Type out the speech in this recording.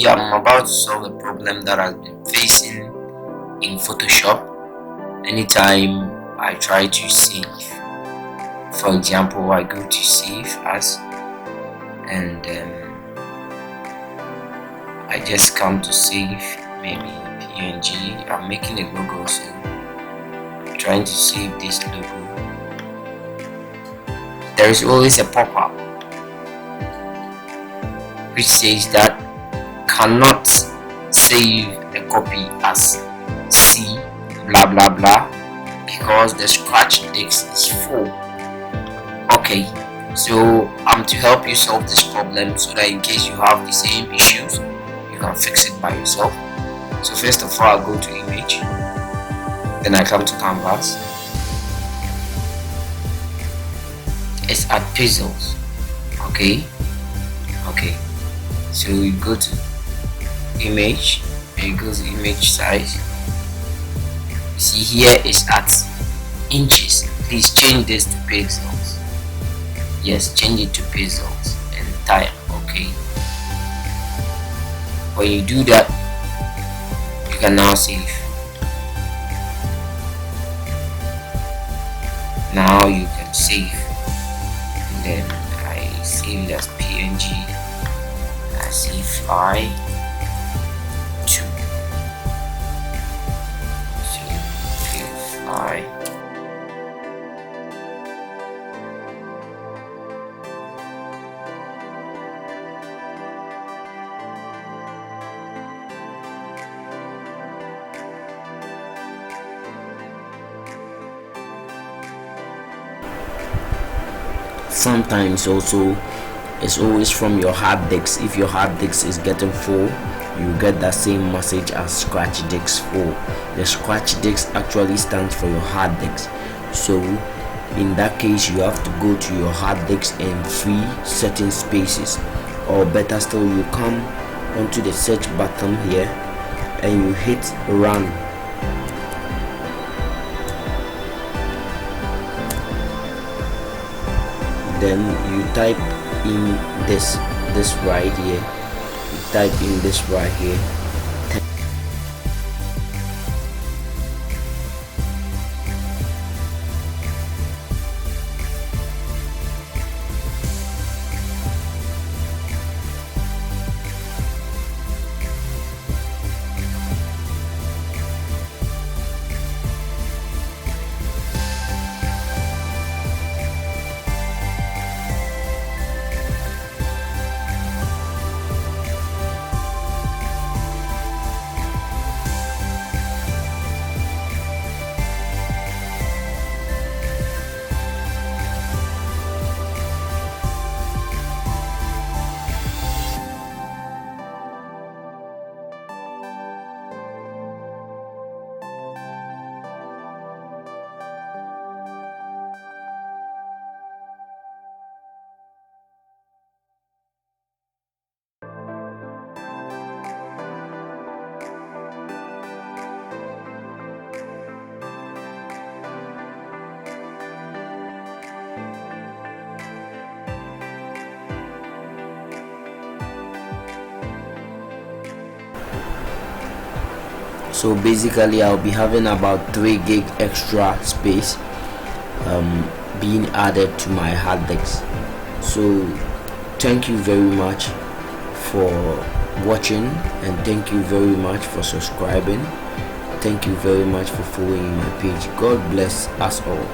I'm about to solve a problem that I've been facing in Photoshop. Anytime I try to save, for example, I go to save as, and I just come to save maybe PNG. I'm making a logo, so I'm trying to save this logo. There is always a pop-up which says that cannot save a copy as C blah blah blah because the scratch disk is full. Okay, so I'm to help you solve this problem so that in case you have the same issues you can fix it by yourself. So first of all, I'll go to image, then I come to canvas. It's at pixels. Okay, so you go to image and you go to image size. You see here is at inches. Please change this to pixels. Yes, change it to pixels and type OK. When you do that, you can now save. Now you can save, and then I save it as PNG. I save file to save file. Sometimes also it's always from your hard disk. If your hard disk is getting full, you get that same message as scratch disk full. The scratch disk actually stands for your hard disk. So in that case, you have to go to your hard disk and free certain spaces, or better still, you come onto the search button here and you hit run. Then you type in this right here. You type in this right here. So basically I'll be having about 3 gig extra space being added to my hard disk. So thank you very much for watching, and thank you very much for subscribing. Thank you very much for following my page. God bless us all.